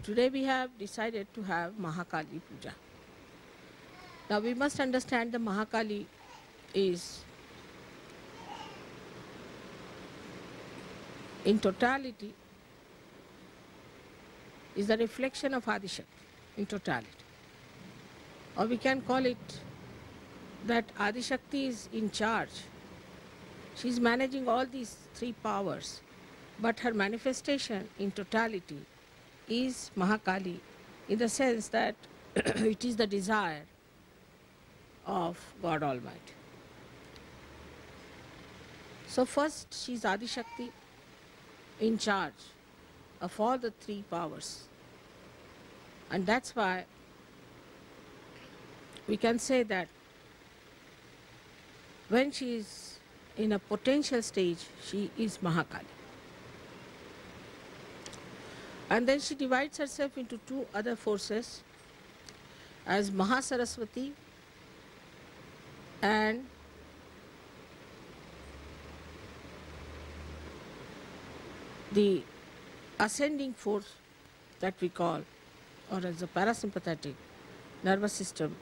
today we have decided to have Mahakali Puja. Now we must understand the Mahakali is in totality is the reflection of Adishakti in totality. Or we can call it that Adishakti is in charge. She is managing all these three powers, but her manifestation in totality is Mahakali in the sense that it is the desire of God Almighty. So first she is Adishakti in charge of all the three powers, and that's why we can say that when she is in a potential stage, she is Mahakali. And then she divides herself into two other forces as Mahasaraswati and the ascending force that we call, or as the parasympathetic nervous system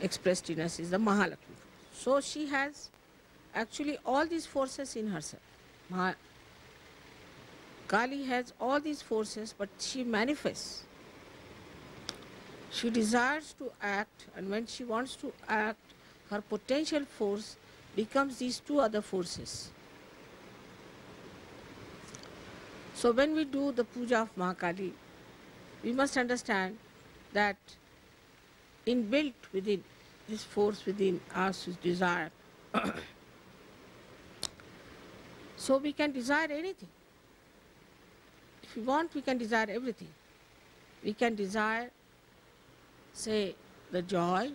expressed in us, is the Mahalakshmi force. So she has actually all these forces in herself. Kali has all these forces, but she manifests. She desires to act, and when she wants to act, her potential force becomes these two other forces. So when we do the puja of Mahakali, we must understand that inbuilt within this force within us is desire. So we can desire anything. If we want, we can desire everything. We can desire, say, the joy.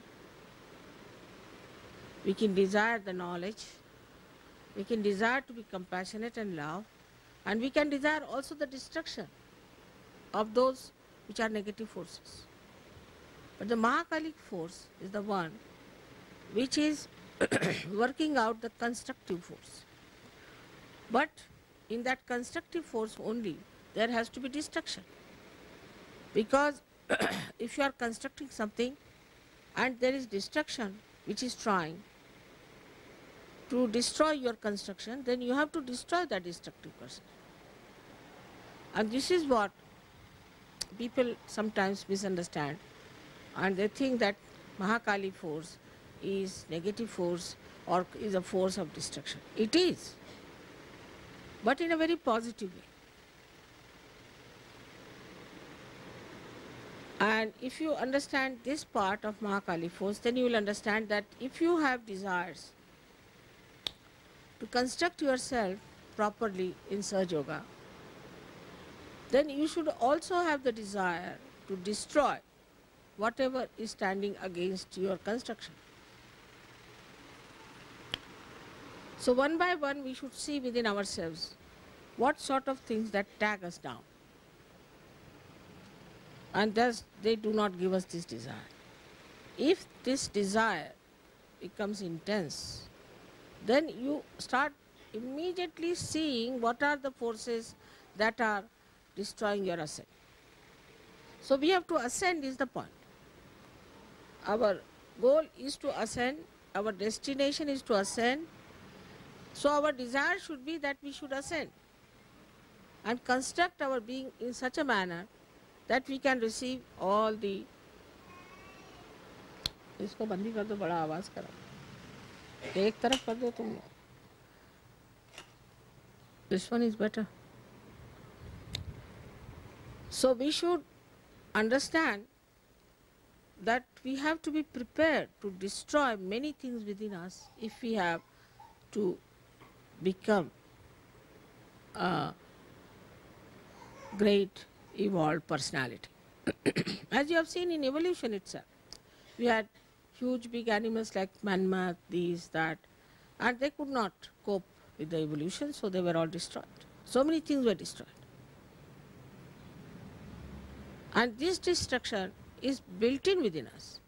We can desire the knowledge. We can desire to be compassionate and love. And we can desire also the destruction of those which are negative forces. But the Mahakalic force is the one which is working out the constructive force. But in that constructive force only, there has to be destruction. Because if you are constructing something and there is destruction which is trying to destroy your construction, then you have to destroy that destructive person. And this is what people sometimes misunderstand, and they think that Mahakali force is negative force or is a force of destruction. It is, but in a very positive way. And if you understand this part of Mahakali force, then you will understand that if you have desires to construct yourself properly in Sahaja Yoga, then you should also have the desire to destroy whatever is standing against your construction. So one by one we should see within ourselves what sort of things that tag us down. And thus they do not give us this desire. If this desire becomes intense, then you start immediately seeing what are the forces that are destroying your ascent. So we have to ascend is the point. Our goal is to ascend, our destination is to ascend. So our desire should be that we should ascend and construct our being in such a manner that we can receive all the... इसको बंदी कर दो, बड़ा आवाज करो, एक तरफ कर दो तुम. This one is better. So we should understand that we have to be prepared to destroy many things within us if we have to become a great evolved personality. As you have seen in evolution itself, we had huge big animals like mammoth, these, that, and they could not cope with the evolution, so they were all destroyed. So many things were destroyed. And this destruction is built in within us.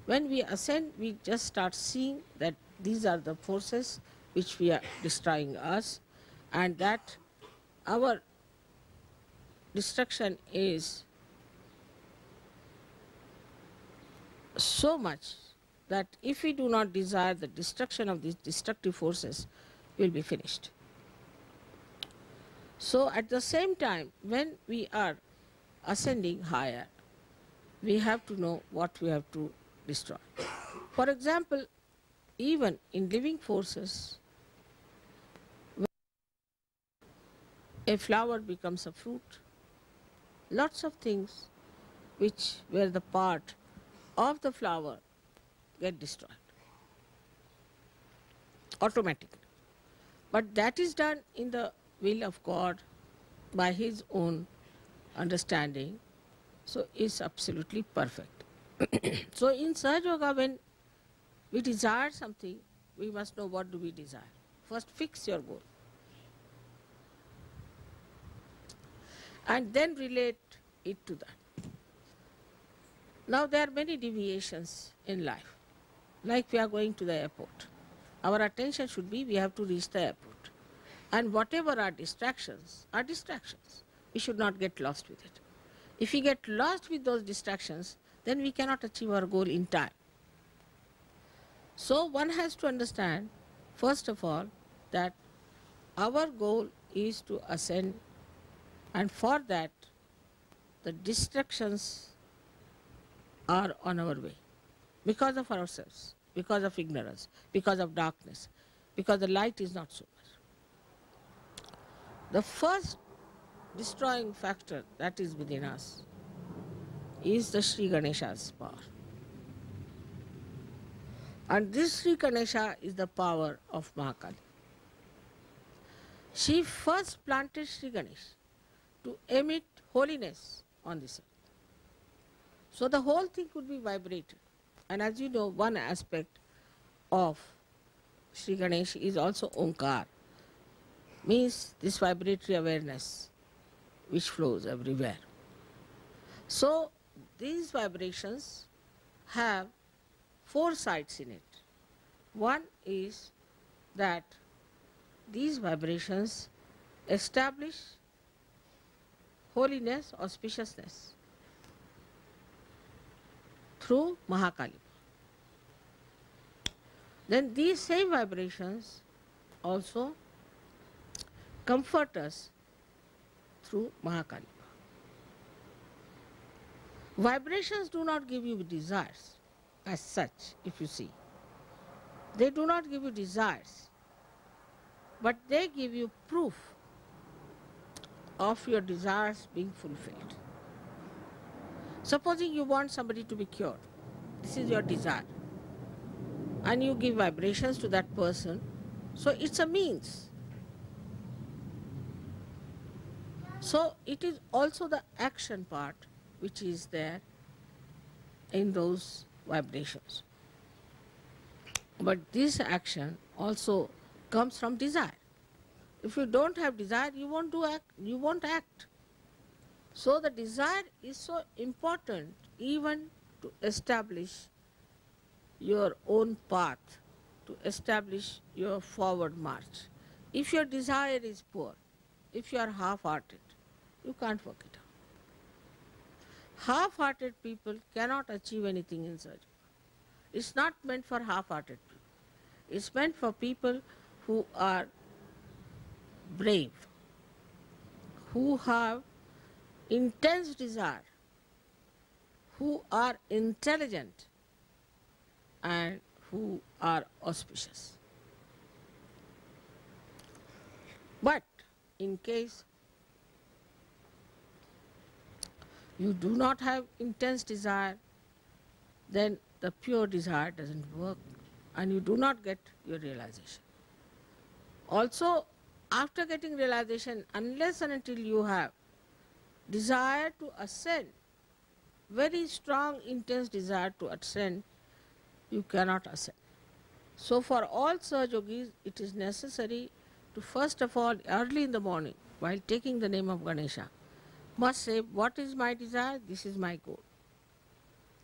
When we ascend, we just start seeing that these are the forces which we are destroying us, and that our destruction is so much that if we do not desire the destruction of these destructive forces, we will be finished. So at the same time, when we are ascending higher, we have to know what we have to destroy. For example, even in living forces, when a flower becomes a fruit, lots of things which were the part of the flower get destroyed automatically. But that is done in the will of God by His own understanding, so it's absolutely perfect. So in Sahaja Yoga, when we desire something, we must know what do we desire. First fix your goal and then relate it to that. Now there are many deviations in life. Like we are going to the airport. Our attention should be we have to reach the airport. And whatever are distractions, we should not get lost with it. If we get lost with those distractions, then we cannot achieve our goal in time. So one has to understand, first of all, that our goal is to ascend, and for that the distractions are on our way because of ourselves, because of ignorance, because of darkness, because the light is not so much. The first destroying factor that is within us is the Sri Ganesha's power. And this Sri Ganesha is the power of Mahakali. She first planted Sri Ganesh to emit holiness on this earth. So the whole thing could be vibrated. And as you know, one aspect of Sri Ganesh is also Omkar, means this vibratory awareness which flows everywhere. So these vibrations have 4 sides in it. One is that these vibrations establish holiness, auspiciousness through Mahakali. Then these same vibrations also comfort us through Mahakali. Vibrations do not give you desires as such, if you see. They do not give you desires, but they give you proof of your desires being fulfilled. Supposing you want somebody to be cured, this is your desire, and you give vibrations to that person, so it's a means. So it is also the action part which is there in those vibrations. But this action also comes from desire. If you don't have desire, you won't act. So the desire is so important even to establish your own path, to establish your forward march. If your desire is poor, if you are half-hearted, you can't work it out. Half-hearted people cannot achieve anything in surgery. It's not meant for half-hearted people. It's meant for people who are brave, who have intense desire, who are intelligent, and who are auspicious. But in case you do not have intense desire, then the pure desire doesn't work and you do not get your realization. Also, after getting realization, unless and until you have desire to ascend, very strong, intense desire to ascend, you cannot ascend. So for all Sahaja Yogis, it is necessary to first of all, early in the morning, while taking the name of Ganesha, must say, what is my desire? This is my goal.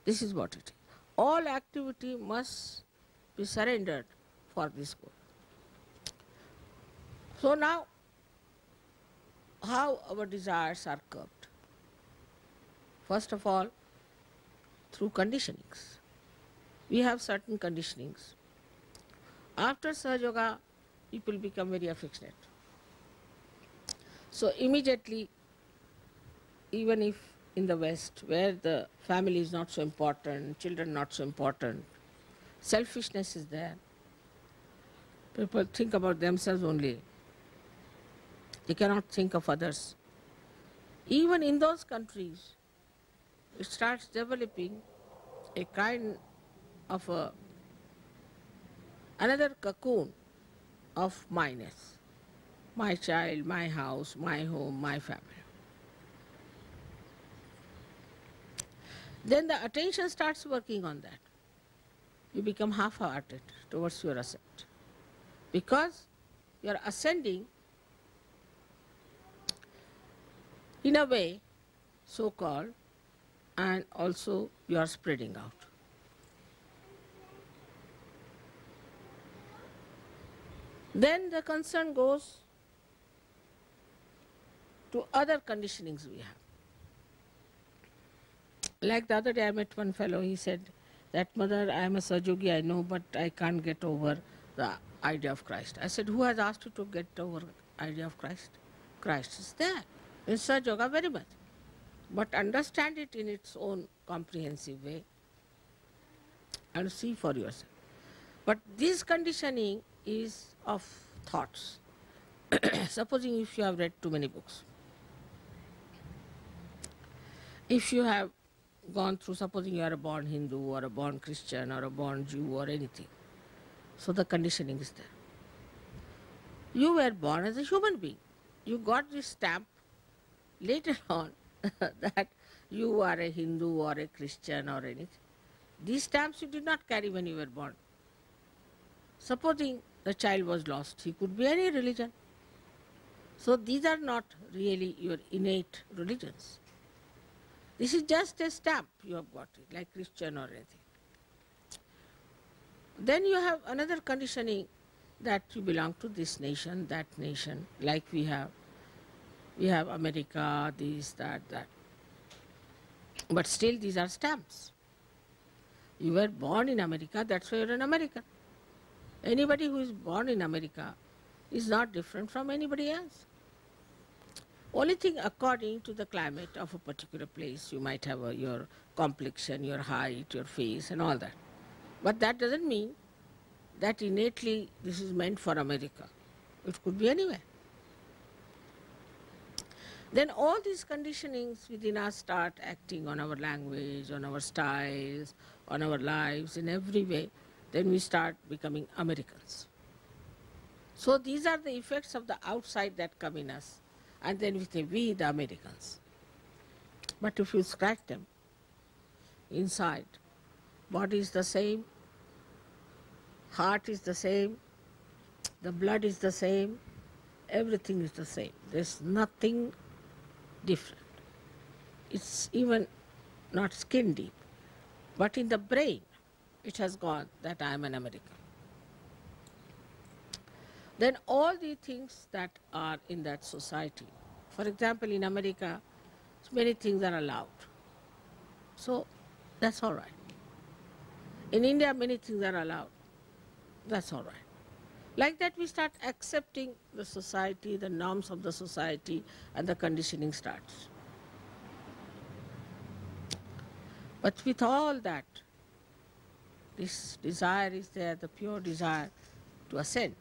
This is what it is. All activity must be surrendered for this goal. So now, how our desires are curbed. First of all, through conditionings. We have certain conditionings. After Sahaja Yoga, people become very affectionate. So immediately, even if in the West, where the family is not so important, children not so important, selfishness is there. People think about themselves only. They cannot think of others. Even in those countries, it starts developing a kind of another cocoon of myness. My child, my house, my home, my family. Then the attention starts working on that. You become half-hearted towards your ascent. Because you are ascending in a way, so-called, and also you are spreading out. Then the concern goes to other conditionings we have. Like the other day I met one fellow, he said that, "Mother, I am a Sahaja, I know, but I can't get over the idea of Christ." I said, "Who has asked you to get over the idea of Christ?" Christ is there in Sahaja very much. But understand it in its own comprehensive way and see for yourself. But this conditioning is of thoughts. Supposing if you have read too many books, if you have gone through, supposing you are a born Hindu or a born Christian or a born Jew or anything, so the conditioning is there. You were born as a human being. You got this stamp later on that you are a Hindu or a Christian or anything. These stamps you did not carry when you were born. Supposing the child was lost, he could be any religion. So these are not really your innate religions. This is just a stamp you have got, it, like Christian or anything. Then you have another conditioning that you belong to this nation, that nation, like we have America, this, that. But still these are stamps. You were born in America, that's why you're an American. Anybody who is born in America is not different from anybody else. Only thing, according to the climate of a particular place, you might have your complexion, your height, your face and all that. But that doesn't mean that innately this is meant for America. It could be anywhere. Then all these conditionings within us start acting on our language, on our styles, on our lives, in every way. Then we start becoming Americans. So these are the effects of the outside that come in us. And then we say, we the Americans. But if you scratch them, inside, body is the same, heart is the same, the blood is the same, everything is the same. There's nothing different. It's even not skin deep. But in the brain, it has gone that I am an American. Then all the things that are in that society, for example, in America, many things are allowed. So that's all right. In India, many things are allowed. That's all right. Like that, we start accepting the society, the norms of the society, and the conditioning starts. But with all that, this desire is there, the pure desire to ascend.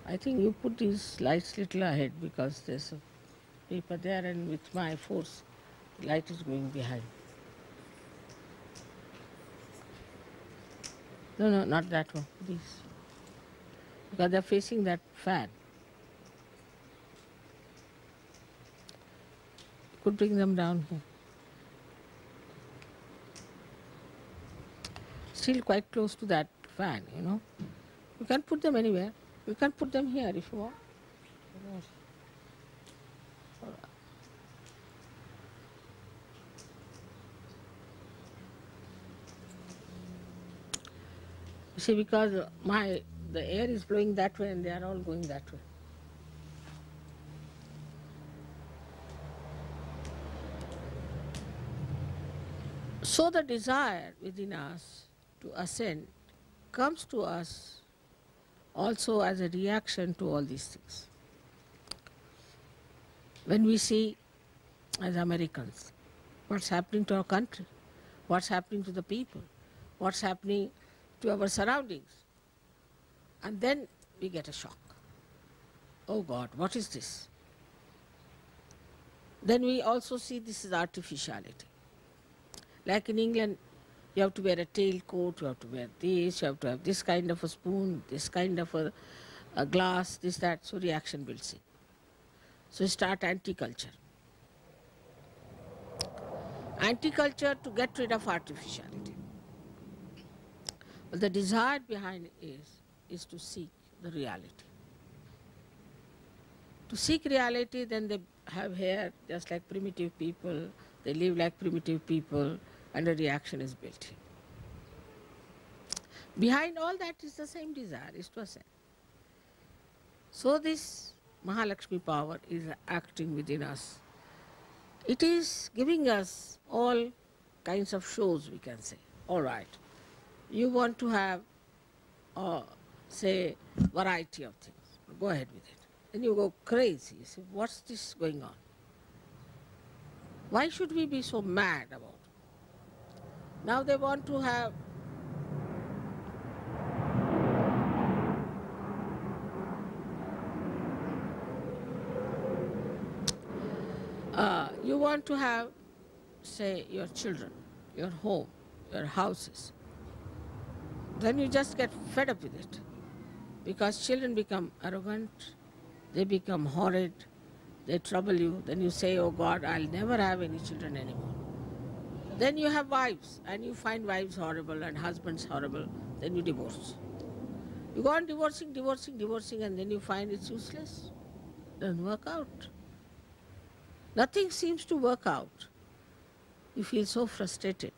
I think you put these lights little ahead because there's a paper there, and with my force, the light is going behind. No, not that one, these. Because they're facing that fan. You could bring them down here. Still quite close to that fan, you know. You can put them anywhere. You can put them here if you want. You see, because the air is blowing that way and they are all going that way. So the desire within us to ascend comes to us also as a reaction to all these things. When we see, as Americans, what's happening to our country, what's happening to the people, what's happening to our surroundings, and then we get a shock. Oh God, what is this? Then we also see this is artificiality. Like in England, you have to wear a tailcoat, you have to wear this, you have to have this kind of a spoon, this kind of a glass, this, that, so reaction builds in. So you start anti-culture. Anti-culture to get rid of artificiality. But the desire behind it is to seek the reality. To seek reality, then they have hair just like primitive people, they live like primitive people, and a reaction is built in. Behind all that is the same desire, is to ascend. So this Mahalakshmi power is acting within us. It is giving us all kinds of shows, we can say. All right, you want to have, say, variety of things. Go ahead with it. Then you go crazy. You say, what's this going on? Why should we be so mad about it? Now they want to have you want to have, say, your children, your home, your houses. Then you just get fed up with it. Because children become arrogant, they become horrid, they trouble you. Then you say, oh God, I'll never have any children anymore. Then you have wives, and you find wives horrible and husbands horrible. Then you divorce. You go on divorcing, and then you find it's useless. Doesn't work out. Nothing seems to work out. You feel so frustrated.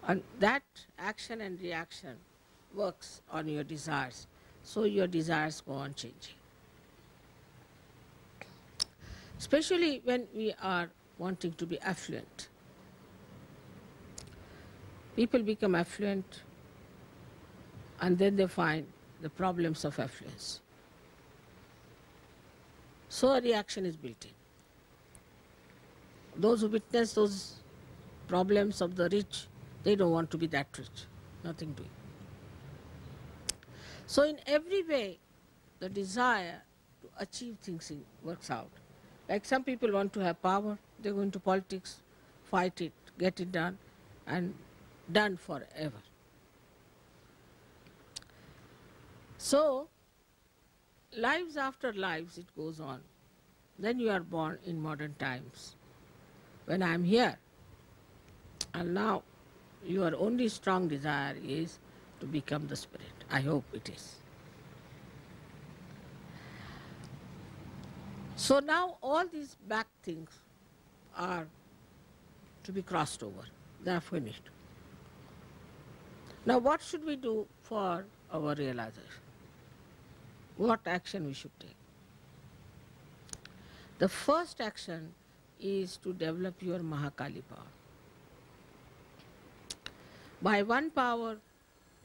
And that action and reaction works on your desires. So your desires go on changing. Especially when we are wanting to be affluent. People become affluent and then they find the problems of affluence. So a reaction is built in. Those who witness those problems of the rich, they don't want to be that rich. Nothing doing. So in every way, the desire to achieve things works out. Like some people want to have power, they go into politics, fight it, get it done, and done forever. So, lives after lives it goes on. Then you are born in modern times. When I am here, and now your only strong desire is to become the spirit. I hope it is. So now all these back things are to be crossed over. They are finished. Now what should we do for our realization? What action we should take? The first action is to develop your Mahakali power. By one power,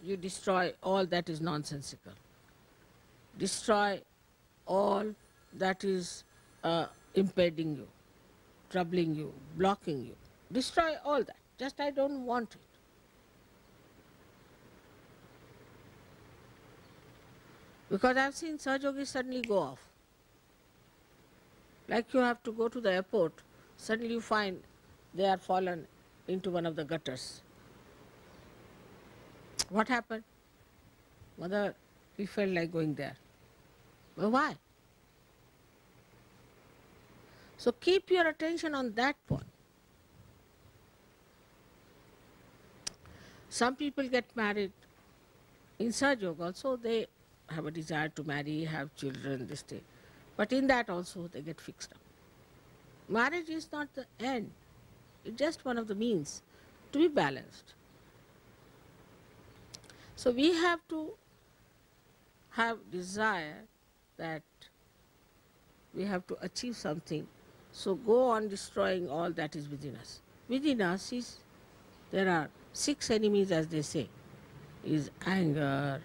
you destroy all that is nonsensical. Destroy all that is impeding you, troubling you, blocking you. Destroy all that. Just I don't want it. Because I've seen Sahajogis suddenly go off. Like you have to go to the airport, suddenly you find they are fallen into one of the gutters. What happened? Mother, we felt like going there. Well, why? So keep your attention on that point. Some people get married in Sahajog also, they have a desire to marry, have children, this thing. But in that also they get fixed up. Marriage is not the end. It's just one of the means to be balanced. So we have to have desire that we have to achieve something. So go on destroying all that is within us. Within us is There are 6 enemies, as they say, is anger,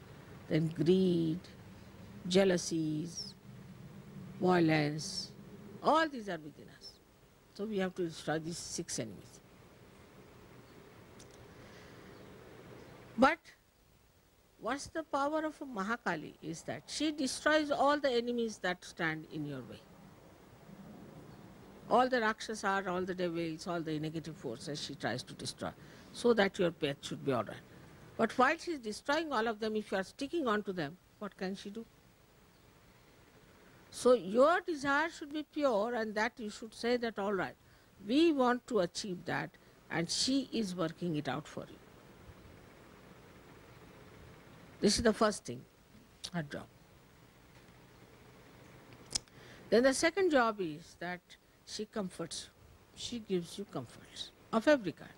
then greed, jealousies, violence. All these are within us. So we have to destroy these 6 enemies. But what's the power of a Mahakali is that she destroys all the enemies that stand in your way. All the Rakshasas, all the devils, all the negative forces she tries to destroy, so that your path should be all right. But while she is destroying all of them, if you are sticking on to them, what can she do? So your desire should be pure, and that you should say that all right, we want to achieve that, and she is working it out for you. This is the first thing, her job. Then the second job is that she comforts you. She gives you comforts of every kind.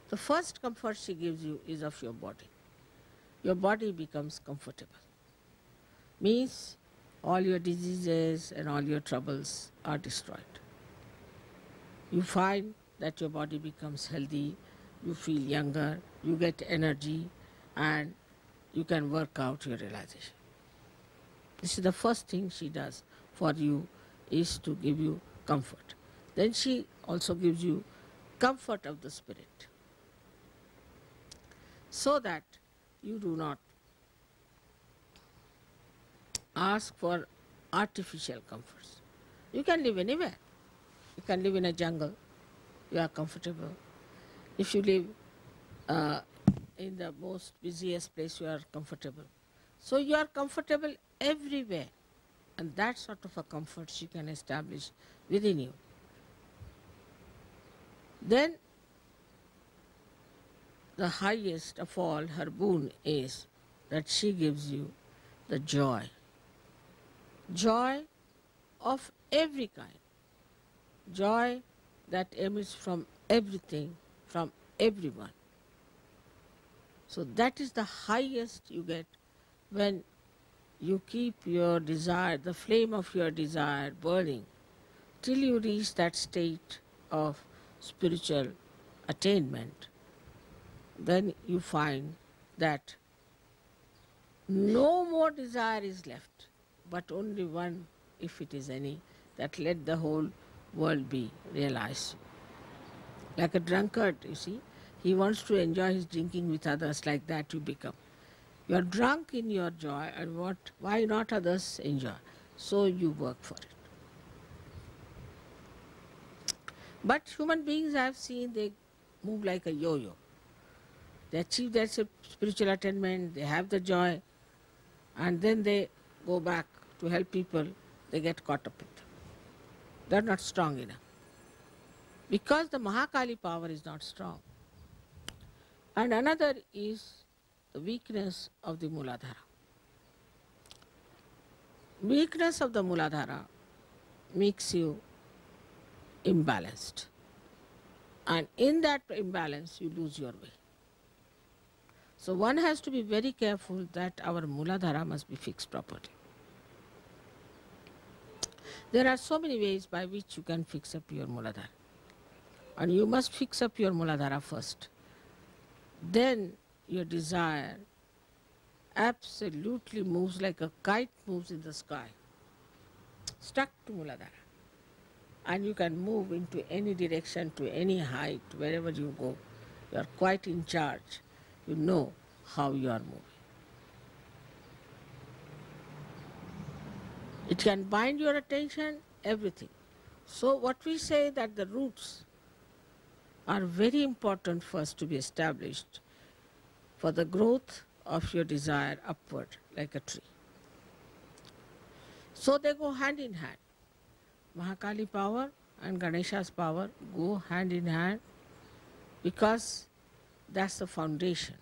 The first comfort she gives you is of your body. Your body becomes comfortable. Means all your diseases and all your troubles are destroyed. You find that your body becomes healthy, you feel younger, you get energy, and you can work out your realization. This is the first thing she does for you, is to give you comfort. Then she also gives you comfort of the spirit, so that you do not ask for artificial comforts. You can live anywhere. You can live in a jungle, you are comfortable. If you live in the most busiest place, you are comfortable. So you are comfortable everywhere, and that sort of a comfort she can establish within you. Then the highest of all her boon is that she gives you the joy. Joy of every kind. Joy that emits from everything, from everyone. So that is the highest you get when you keep your desire, the flame of your desire burning, till you reach that state of spiritual attainment. Then you find that no more desire is left, but only one, if it is any, that let the whole world be realized. Like a drunkard, you see, he wants to enjoy his drinking with others, like that you become. You are drunk in your joy, and why not others enjoy? So you work for it. But human beings, I have seen, they move like a yo-yo. They achieve their spiritual attainment, they have the joy, and then they go back to help people, they get caught up with them. They are not strong enough. Because the Mahakali power is not strong. And another is the weakness of the Mooladhara. Weakness of the Mooladhara makes you imbalanced. And in that imbalance, you lose your way. So one has to be very careful that our Mooladhara must be fixed properly. There are so many ways by which you can fix up your Mooladhara. And you must fix up your Mooladhara first. Then your desire absolutely moves like a kite moves in the sky, stuck to Mooladhara. And you can move into any direction, to any height, wherever you go. You are quite in charge. You know how you are moving. It can bind your attention, everything. So what we say that the roots are very important first to be established for the growth of your desire upward like a tree. So they go hand in hand. Mahakali power and Ganesha's power go hand in hand, because that's the foundation.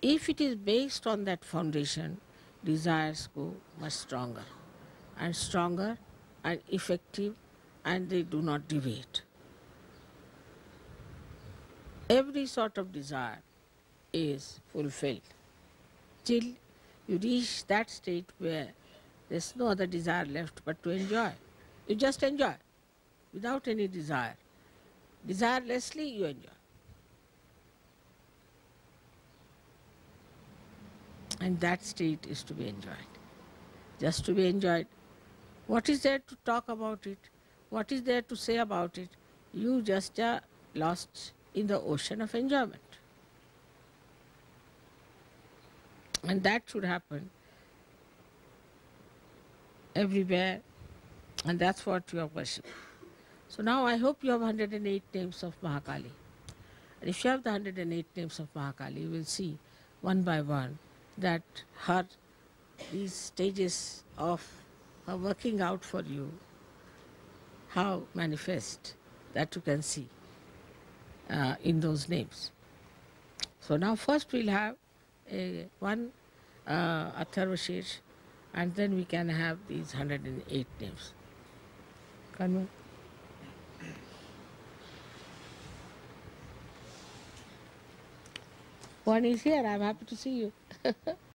If it is based on that foundation, desires go much stronger and effective, and they do not deviate. Every sort of desire is fulfilled till you reach that state where there's no other desire left but to enjoy. You just enjoy without any desire. Desirelessly you enjoy. And that state is to be enjoyed. Just to be enjoyed. What is there to talk about it? What is there to say about it? You just are lost in the ocean of enjoyment. And that should happen everywhere. And that's what you are worshipping. So now I hope you have 108 names of Mahakali. And if you have the 108 names of Mahakali, you will see one by one that her these stages of her working out for you, how manifest that you can see in those names. So now first we'll have one Atharvashesh, and then we can have these 108 names. Kanwal? One is here. I'm happy to see you.